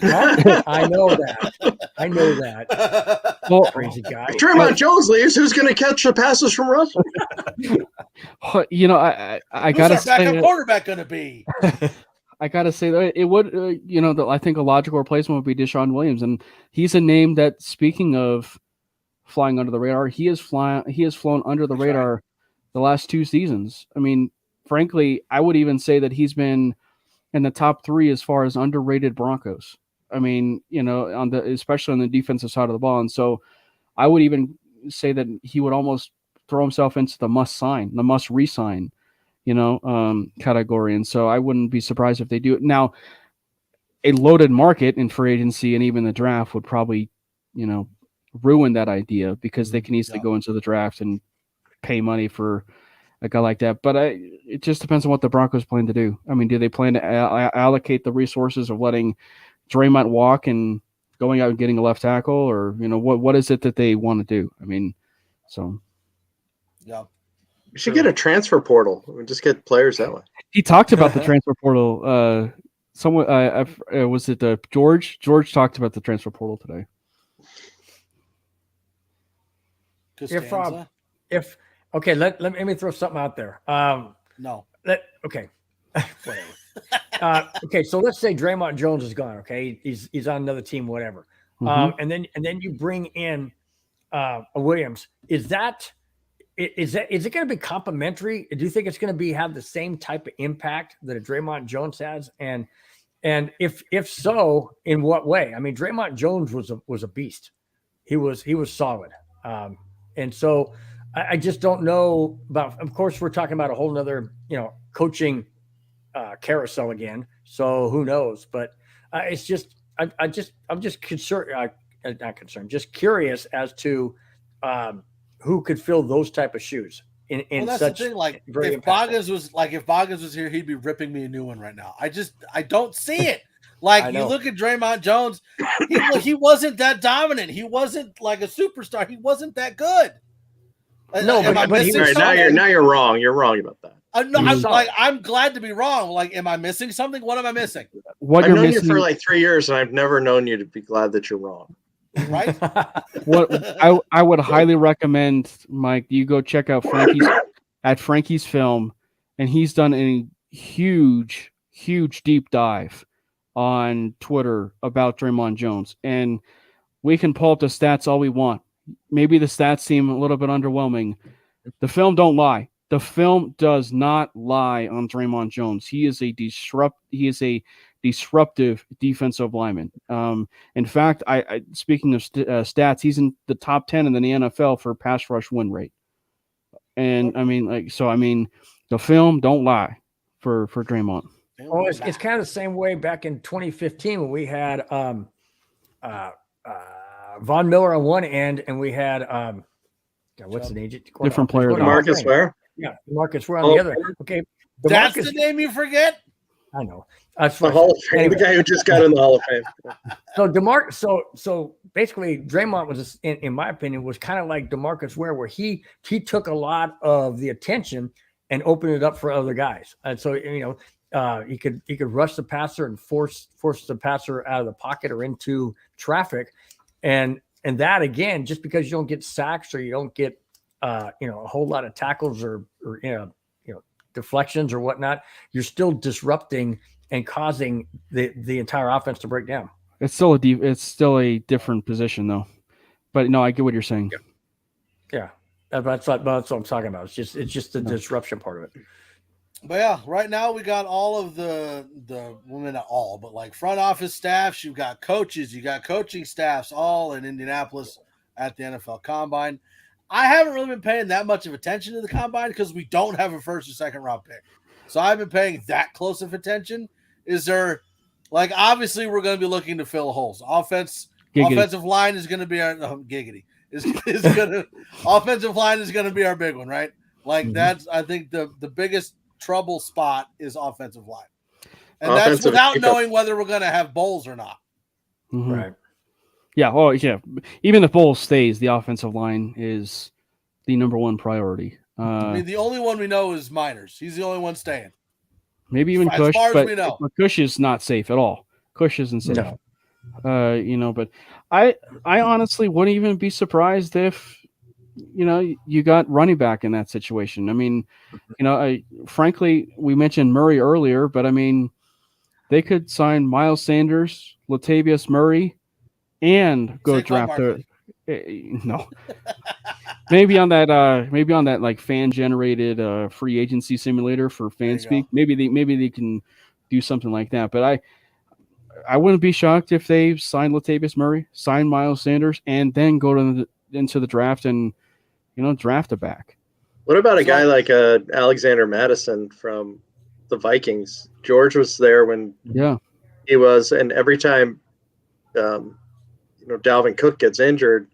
I know that. Well, crazy guy. If Draymond Jones leaves, who's going to catch the passes from Russell? You know, I gotta say, who's our backup quarterback going to be? I gotta say that it would, you know, I think a logical replacement would be Deshaun Williams, and he's a name that, speaking of flying under the radar, he has flown under the radar the last 2 seasons. I mean, frankly, I would even say that he's been in the top 3 as far as underrated Broncos. I mean, you know, especially on the defensive side of the ball, and so I would even say that he would almost throw himself into the must re-sign, you know, category. And so I wouldn't be surprised if they do it. Now, a loaded market in free agency and even the draft would probably, you know, ruin that idea, because they can easily go into the draft and pay money for a guy like that. But it just depends on what the Broncos plan to do. I mean, do they plan to allocate the resources of letting Draymond walk and going out and getting a left tackle, or what is it that they want to do? I mean, so yeah, we should get a transfer portal. We just get players that way. he talked about the transfer portal. Someone was it George? George talked about the transfer portal today. If okay, let me throw something out there. No. Okay. Whatever. Okay, so let's say Draymond Jones is gone. Okay, he's on another team, whatever. And then you bring in Williams. Is it going to be complementary? Do you think it's going to have the same type of impact that a Draymond Jones has? And if so, in what way? I mean, Draymond Jones was a beast. He was solid. And so I just don't know about. Of course, we're talking about a whole nother coaching carousel again. So who knows? But it's just I'm just concerned. Not concerned. Just curious as to who could fill those type of shoes. In that's such the thing. Like if Boggins was here, he'd be ripping me a new one right now. I don't see it. Like you look at Draymond Jones, he wasn't that dominant. He wasn't like a superstar. He wasn't that good. No, but he was now you're wrong. You're wrong about that. I'm glad to be wrong. Like, am I missing something? What am I missing? I've known you for like 3 years, and I've never known you to be glad that you're wrong. Right? What I would highly recommend, Mike, you go check out Frankie's film, and he's done a huge deep dive on Twitter about Draymond Jones, and we can pull up the stats all we want. Maybe the stats seem a little bit underwhelming. The film don't lie. The film does not lie on Draymond Jones. He is a disruptive defensive lineman. In fact, speaking of stats, he's in the top 10 in the NFL for pass rush win rate. And the film don't lie for Draymond. Oh, it's kind of the same way back in 2015 when we had Von Miller on one end and we had what's the name? Different players. Marcus Ware. Yeah, Marcus Ware on the other. Okay, that's the name you forget. I know. That's the Hall of Fame. Anyway. The guy who just got in the Hall of Fame. So basically, Draymond was, in my opinion, was kind of like DeMarcus Ware, where he took a lot of the attention and opened it up for other guys. And so he could rush the passer and force the passer out of the pocket or into traffic, and that again, just because you don't get sacks or you don't get a whole lot of tackles or deflections or whatnot, you're still disrupting and causing the entire offense to break down. It's still a different position though. But no, I get what you're saying. Yeah. That's what I'm talking about. It's just the disruption part of it. But yeah, right now we got all of the women, not all, but like front office staffs. You've got coaches, you got coaching staffs, all in Indianapolis at the NFL Combine. I haven't really been paying that much of attention to the Combine because we don't have a first or second round pick. So I've been paying that close of attention. Is there, like, obviously we're going to be looking to fill holes. Offensive line is going to be our giggity. Offensive line is going to be our big one, right? Like that's, I think the biggest trouble spot is offensive line, and that's without knowing whether we're going to have bowls or not. Mm-hmm. Right. Yeah. Oh, yeah. Even if Bowles stays, the offensive line is the number one priority. I mean, the only one we know is Miners. He's the only one staying. Maybe even Cush, but Cush is not safe at all. Cush isn't safe. No. But I honestly wouldn't even be surprised if, you got running back in that situation. I mean, frankly, we mentioned Murray earlier, but I mean, they could sign Miles Sanders, Latavius Murray, and go draft no. maybe on that like fan generated free agency simulator for FanSpeak. Maybe they can do something like that. But I wouldn't be shocked if they sign Latavius Murray, sign Miles Sanders, and then go into the draft and draft a back. What about a guy like Alexander Madison from the Vikings? George was there when he was, and every time Dalvin Cook gets injured,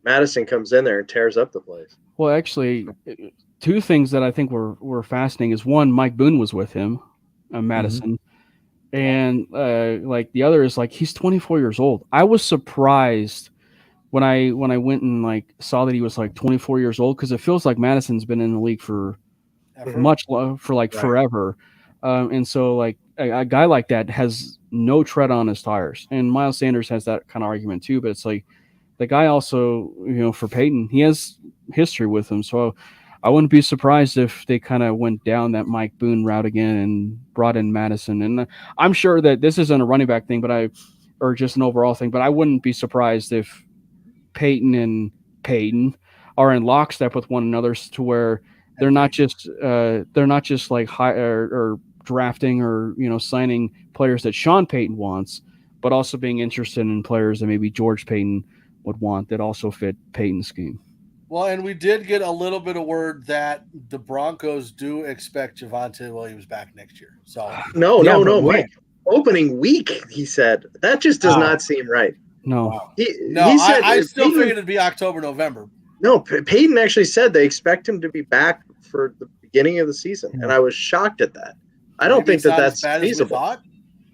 Madison comes in there and tears up the place. Well, actually, two things that I think were fascinating is one, Mike Boone was with him, Madison, And like the other is like he's 24 years old. I was surprised when I went and like saw that he was like 24 years old, because it feels like Madison's been in the league for forever. And so like a guy like that has no tread on his tires. And Miles Sanders has that kind of argument too, but it's like the guy also, for Peyton, he has history with him. So I wouldn't be surprised if they kind of went down that Mike Boone route again and brought in Madison. And I'm sure that this isn't a running back thing, or just an overall thing, but I wouldn't be surprised if Peyton and Peyton are in lockstep with one another to where they're not just like or drafting or signing players that Sean Payton wants, but also being interested in players that maybe George Payton would want that also fit Payton's scheme. Well, and we did get a little bit of word that the Broncos do expect Javonte Williams back next year. So no, Mike. Opening week, he said. That just does not seem right. No. Wow. He said I still figured it'd be October, November. No, Peyton actually said they expect him to be back for the beginning of the season, and I was shocked at that. I don't think that's feasible. I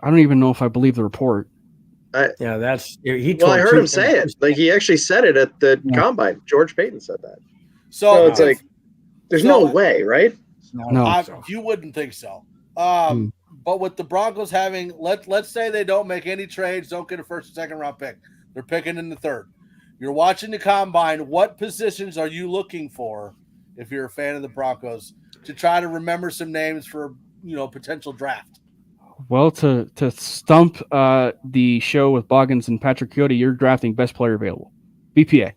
don't even know if I believe the report. I heard him say it. Like he actually said it at the combine. George Payton said that. So it's like, there's no way, right? No, you wouldn't think so. But with the Broncos having, let's say they don't make any trades, don't get a first or second round pick. They're picking in the third. You're watching the combine. What positions are you looking for if you're a fan of the Broncos to try to remember some names for potential draft? Well, to stump the show with Boggins and Patrick Coyote, you're drafting best player available, BPA.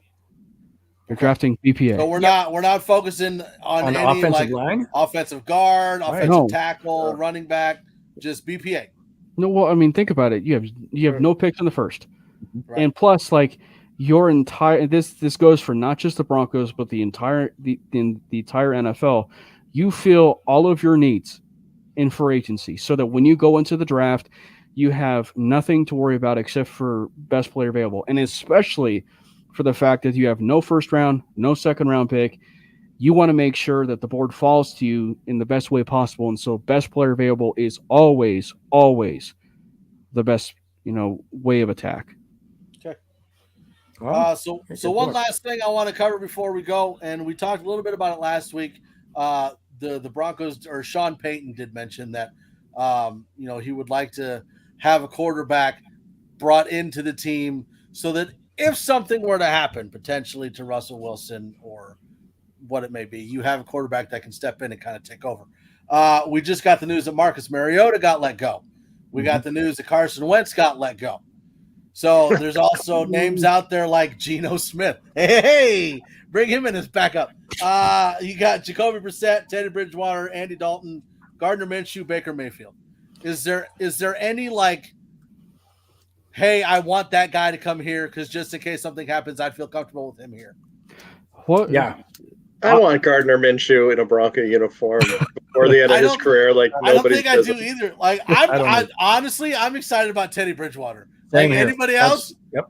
You're drafting BPA. So we're not focusing on any offensive line, offensive guard, offensive tackle, running back, just BPA. No, well, I mean, think about it. You have no picks in the first, right. And plus, like your entire this goes for not just the Broncos but the entire NFL. You fill all of your needs in free agency, so that when you go into the draft, you have nothing to worry about except for best player available, and especially for the fact that you have no first round, no second round pick. You want to make sure that the board falls to you in the best way possible, and so best player available is always the best way of attack. Okay. So one last thing I want to cover before we go, and we talked a little bit about it last week. The Broncos, or Sean Payton, did mention that he would like to have a quarterback brought into the team so that if something were to happen potentially to Russell Wilson or what it may be, you have a quarterback that can step in and kind of take over. We just got the news that Marcus Mariota got let go. We got the news that Carson Wentz got let go. So there's also names out there like Geno Smith. Hey, bring him in as backup. You got Jacoby Brissett, Teddy Bridgewater, Andy Dalton, Gardner Minshew, Baker Mayfield. Is there any like, hey, I want that guy to come here because just in case something happens, I'd feel comfortable with him here? What? Yeah. I want Gardner Minshew in a Bronco uniform before the end of his career. Like I don't think I do either. Like honestly, I'm excited about Teddy Bridgewater. Like anybody else? Yep.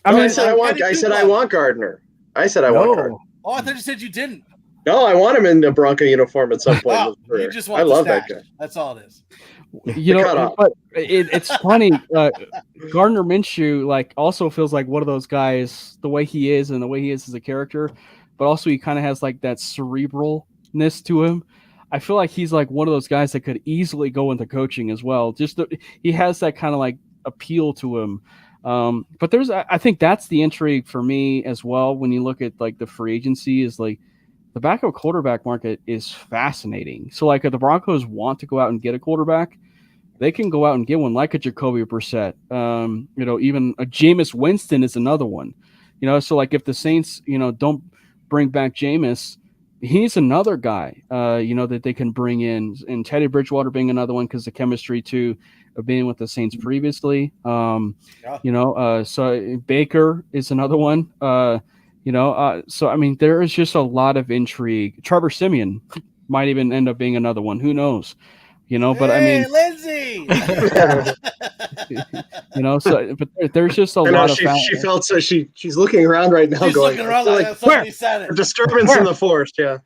I said I want Gardner. I said I want Gardner. Oh, I thought you said you didn't. No, I want him in the Bronco uniform at some point. Wow, you just want I love that guy. That's all it is. But it's funny. Gardner Minshew also feels like one of those guys, the way he is and the way he is as a character, but also he kind of has like that cerebralness to him. I feel like he's like one of those guys that could easily go into coaching as well. He has that kind of like appeal to him. But I think that's the intrigue for me as well. When you look at like the free agency, is like the backup quarterback market is fascinating. So like if the Broncos want to go out and get a quarterback, they can go out and get one like a Jacoby Brissett. Even a Jameis Winston is another one. So like if the Saints, don't bring back Jameis, he's another guy, that they can bring in, and Teddy Bridgewater being another one because the chemistry too of being with the Saints previously. So Baker is another one. So I mean, there is just a lot of intrigue. Trevor Siemian might even end up being another one. Who knows? But I mean, Lindsay. but there's just a lot of. She felt so. She's looking around right now, looking around like somebody said it. Disturbance in the forest. Yeah.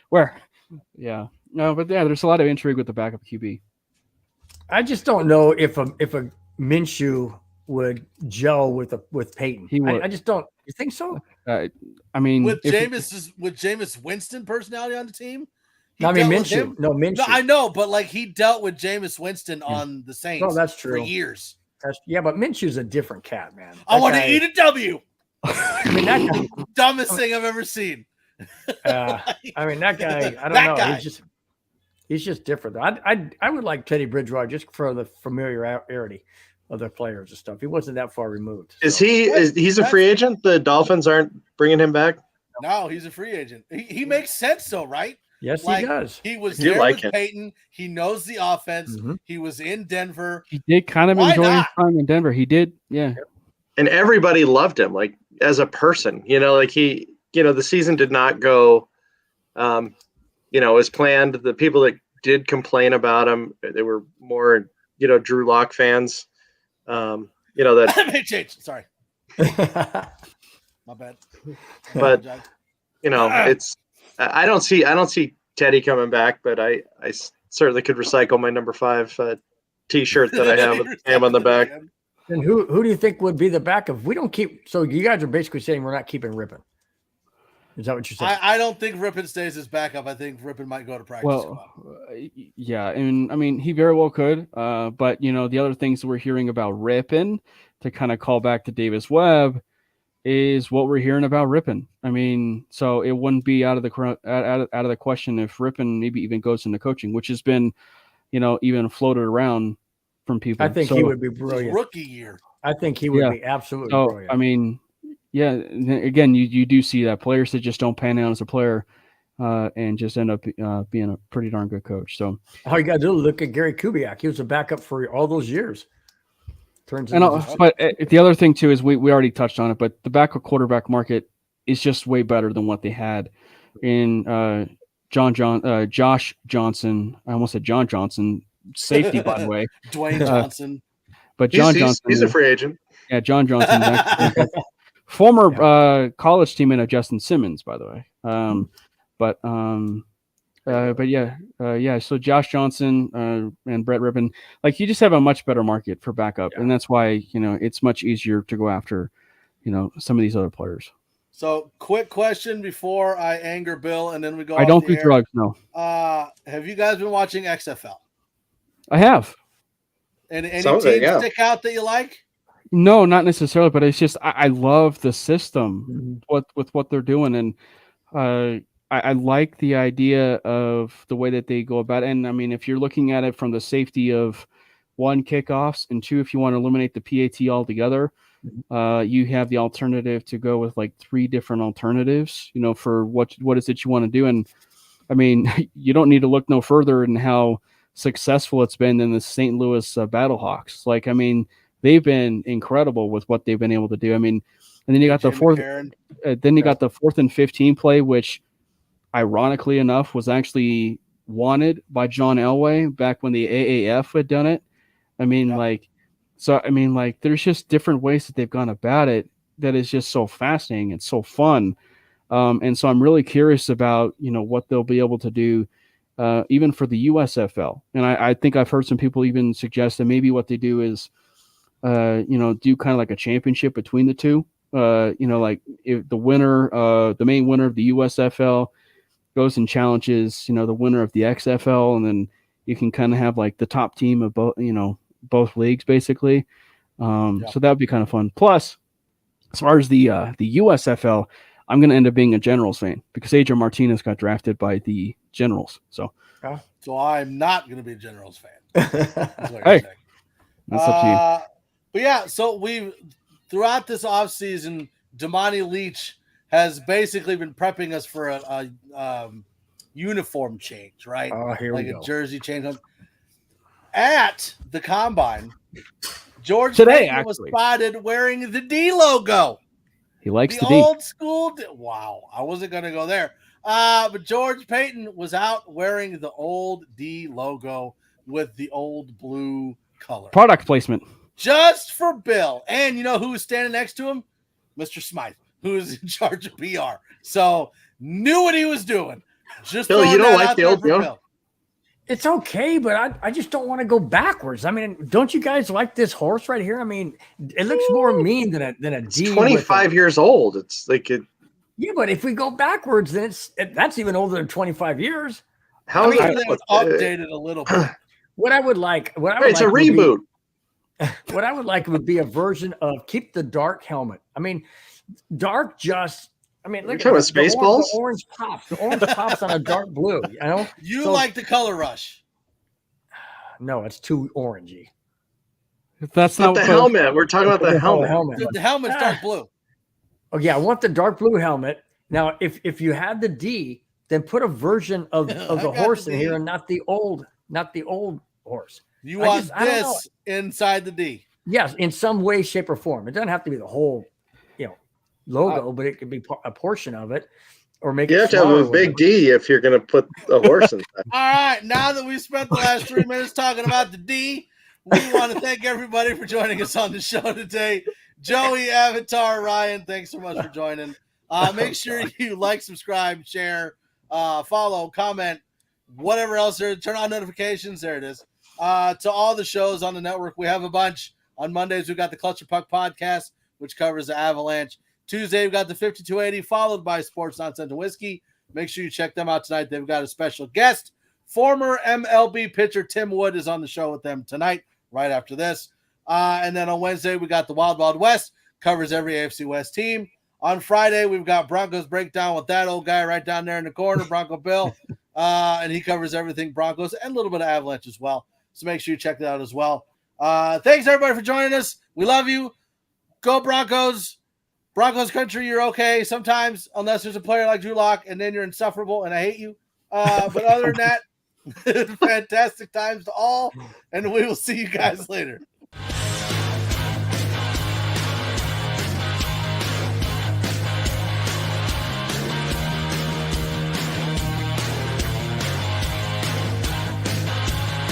Where? Yeah. No, but yeah, there's a lot of intrigue with the backup QB. I just don't know if a Minshew would gel with Peyton. He would. I just don't. You think so? I mean, with Jameis Winston personality on the team. I mean, dealt with Minshew. him. No, Minshew. No, I know, but like he dealt with Jameis Winston on the Saints. No, that's true. For years. Yeah, but Minshew's a different cat, man. I want to eat a W. I mean, that guy, dumbest thing I've ever seen. I mean, that guy. I don't know. Guy. He's just different. I would like Teddy Bridgewater just for the familiarity of the players and stuff. He wasn't that far removed. So. He's a free agent? The Dolphins aren't bringing him back? No, he's a free agent. He makes sense though, right? Yes, he does. He was there with Peyton. He knows the offense. Mm-hmm. He was in Denver. He did kind of enjoy his time in Denver. He did, yeah. And everybody loved him, like as a person. Like the season did not go, as planned. The people that did complain about him, they were more, Drew Lock fans. That may change. Sorry, my bad. But it's. I don't see Teddy coming back, but I certainly could recycle my number 5 T-shirt that I have with him on the back. And who do you think would be the backup? If we don't keep. So you guys are basically saying we're not keeping Rippon. Is that what you're saying? I don't think Rippon stays as backup. I think Rippon might go to practice. Well, yeah, and I mean he very well could. But the other things that we're hearing about Rippon, to kind of call back to Davis Webb, is what we're hearing about Rippon. I mean, so it wouldn't be out of the question if Rippon maybe even goes into coaching, which has been, even floated around from people. I think he would be brilliant. Rookie year. I think he would be absolutely brilliant. I mean, yeah, again, you do see that players that just don't pan out as a player and just end up being a pretty darn good coach. So all you got to do is look at Gary Kubiak. He was a backup for all those years. But the other thing too is we already touched on it, but the backup quarterback market is just way better than what they had in Josh Johnson. I almost said John Johnson, safety by the way. Dwayne Johnson. But Johnson, he's a free agent. Yeah, John Johnson, former college teammate of Justin Simmons, by the way. So Josh Johnson and Brett Rippon, like you just have a much better market for backup, and that's why it's much easier to go after some of these other players. So, quick question before I anger Bill, and then we go. I don't do drugs. No. Have you guys been watching XFL? I have. And any teams stick out that you like? No, not necessarily, but it's just I love the system with what they're doing, and I like the idea of the way that they go about it. And I mean, if you're looking at it from the safety of 1, kickoffs, and 2, if you want to eliminate the PAT altogether, you have the alternative to go with like 3 different alternatives, for what is it you want to do. And I mean, you don't need to look no further in how successful it's been in the St. Louis Battlehawks. Like, I mean, they've been incredible with what they've been able to do. I mean, and then you got the 4th, got the 4th and 15 play, which ironically enough was actually wanted by John Elway back when the AAF had done it. I mean, there's just different ways that they've gone about it that is just so fascinating and so fun. And so I'm really curious about, what they'll be able to do, even for the USFL. And I think I've heard some people even suggest that maybe what they do is, do kind of like a championship between the two. Like if the winner, the main winner of the USFL goes and challenges, the winner of the XFL, and then you can kind of have like the top team of both leagues basically. So that would be kind of fun. Plus, as far as the USFL, I'm going to end up being a Generals fan because Adrian Martinez got drafted by the Generals. So I'm not going to be a Generals fan. Hey, that's up to you. But yeah, so we've throughout this offseason, Damani Leach has basically been prepping us for a uniform change, right? Oh, here we go. A jersey change. At the combine, George today Payton was spotted wearing the D logo. He likes the old school. Wow, I wasn't going to go there. But George Payton was out wearing the old D logo with the old blue color. Product placement. Just for Bill. And you know who was standing next to him? Mr. Smythe, who is in charge of PR. So knew what he was doing. Just Bill, you don't like the old Bill? It's okay, but I just don't want to go backwards. I mean, don't you guys like this horse right here? I mean, it looks more mean than a It's D. 25 years old. It's like it. Yeah, but if we go backwards, then that's even older than 25 years. How is Sure it? they would update it a little bit. What I would like, It's a reboot. What I would like would be a version of keep the dark helmet. I mean, dark just. I mean, look talking about the Spaceballs? The orange pops. The orange pops on a dark blue. You know. You So- like the color rush. No, it's too orangey. That's Not not the what- helmet. We're talking about the helmet. The helmet's dark blue. Oh yeah, I want the dark blue helmet. Now, if you had the D, then put a version of the I got horse the in D. here and not the old horse. You I want just- I don't know. this inside the D. Yes, in some way, shape, or form. It doesn't have to be the whole, logo, but it could be a portion of it, or make You it have to have smaller a or big whatever. D if you're going to put a horse inside. All right, now that we've spent the last 3 minutes talking about the D, we want to thank everybody for joining us on the show today. Joey, Avatar, Ryan, thanks so much for joining. Make sure you like, subscribe, share, follow, comment, whatever else there. Turn on notifications. There it is. To all the shows on the network, we have a bunch. On Mondays, we've got the Clutcher Puck podcast, which covers the Avalanche. Tuesday, we've got the 5280, followed by Sports Nonsense and Whiskey. Make sure you check them out tonight. They've got a special guest. Former MLB pitcher Tim Wood is on the show with them tonight, right after this. And then on Wednesday, we got the Wild Wild West, covers every AFC West team. On Friday, we've got Broncos Breakdown with that old guy right down there in the corner, Bronco Bill. And he covers everything Broncos and a little bit of Avalanche as well. So make sure you check that out as well. Thanks, everybody, for joining us. We love you. Go Broncos. Broncos country, you're okay sometimes, unless there's a player like Drew Lock, and then you're insufferable, and I hate you. But other than that, fantastic times to all, and we will see you guys later.